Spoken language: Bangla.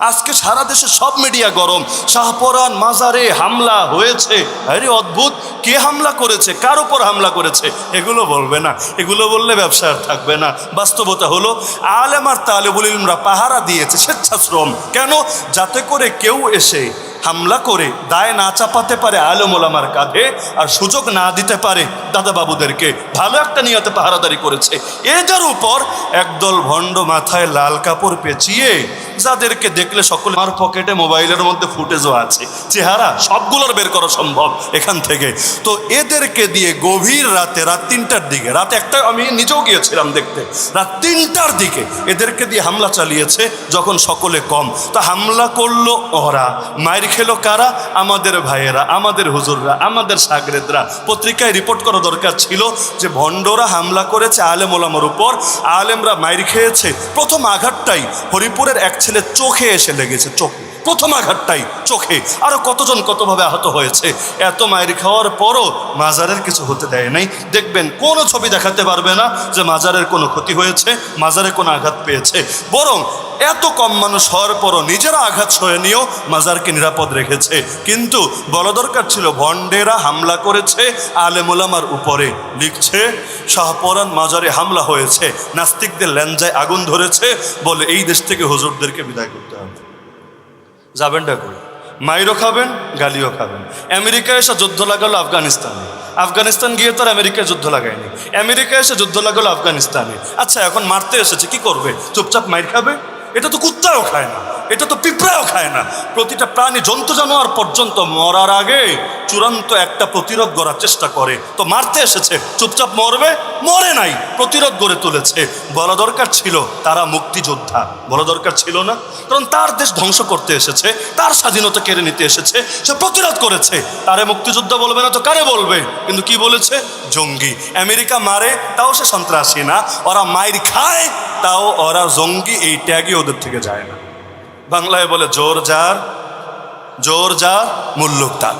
আজকে সারা দেশে সব মিডিয়া গরম, শাহপরান মাজারে হামলা হয়েছে। আরে অদ্ভুত, কে হামলা করেছে, কার উপর হামলা করেছে, এগুলো বলবে না। এগুলো বললে ব্যবসা আর থাকবে না। বাস্তবতা হলো আলেম আর তালেবুল ইলমরা পাহারা দিয়েছে স্বেচ্ছাশ্রম। কেন? যাতে করে কেউ এসে হামলা করে দায় না চাপাতে পারে আলেম ওলামার কাঁধে, আর সুযোগ না দিতে পারে দাদা বাবুদেরকে। ভালো একটা নিয়তে পাহারাদারি করেছে। এদের উপর একদল ভণ্ড মাথায় লাল কাপড় পেঁচিয়ে, যাদেরকে দেখলে সকলে, আমার পকেটে মোবাইলের মধ্যে ফুটেজও আছে, চেহারা সবগুলোর বের করা সম্ভব এখান থেকে। তো এদেরকে দিয়ে গভীর রাতে, রাত 3টার দিকে, রাত 1টা আমি নিজেও গিয়েছিলাম দেখতে, রাত 3টার দিকে এদেরকে দিয়ে হামলা চালিয়েছে যখন সকলে কম। তা হামলা করলো ওরা, মায়ের খেলো কারা? আমাদের ভাইয়েরা, আমাদের হুজুররা, আমাদের সাগরেদরা। পত্রিকায় রিপোর্ট করা দরকার ছিল যে ভণ্ডরা হামলা করেছে আলেম ওলামার উপর, আলেমরা মায়ের খেয়েছে। প্রথম আঘাতটাই হরিপুরের এক ছেলে চোখে এসে লেগেছে, চোখে প্রথম আঘাতটাই চোখে। আরো কতজন কতভাবে আহত হয়েছে। এত মায়ের খাওয়ার পরও মাজারের কিছু হতে দেয় নাই। দেখবেন কোনো ছবি দেখাতে পারবে না যে মাজারের কোনো ক্ষতি হয়েছে, মাজারে কোনো আঘাত পেয়েছে। বরং এত কম মানুষ হওয়ার পরও নিজেরা আঘাত সয়ে নিয়েও মাজারকে নিরাপদ রেখেছে। কিন্তু বলা দরকার ছিল ভণ্ডেরা হামলা করেছে আলেম ওলামার উপরে। লিখছে শাহপরান মাজারে হামলা হয়েছে, নাস্তিকদের ল্যাঞ্জায় আগুন ধরেছে, বলে এই দেশ থেকে হুজুরদেরকে বিদায় করতে হবে। যাবেনটা করে মাইরও খাবেন, গালিও খাবেন। আমেরিকা এসে যুদ্ধ লাগালো আফগানিস্তানে, আফগানিস্তান গিয়ে তার আমেরিকায় যুদ্ধ লাগায়নি, আমেরিকা এসে যুদ্ধ লাগালো আফগানিস্তানে। আচ্ছা, এখন মারতে এসেছে, কি করবে? চুপচাপ মাইর খাবে? এটা তো কুত্তাও খায় না, এটা তো পিঁপড়াও খায় না। প্রতিটা প্রাণী, জন্তু জানোয়ার পর্যন্ত মরার আগে চূড়ান্ত একটা প্রতিরোধ গড়ার চেষ্টা করে। তো মারতে এসেছে, চুপচাপ মরবে? মরে নাই, প্রতিরোধ গড়ে তুলেছে। বলা দরকার ছিল তারা মুক্তিযোদ্ধা, বলা দরকার ছিল না? কারণ তার দেশ ধ্বংস করতে এসেছে, তার স্বাধীনতা কেড়ে নিতে এসেছে, সে প্রতিরোধ করেছে। তারে মুক্তিযোদ্ধা বলবে না তো কারে বলবে? কিন্তু কি বলেছে? জঙ্গি। আমেরিকা মারে তাও সে সন্ত্রাসী না, ওরা মাইর খায় তাও ওরা জঙ্গি, এই ট্যাগই ওদের থেকে যায় না। বাংলায় বলে জোর যার, জোর যার মুল্লুক তার।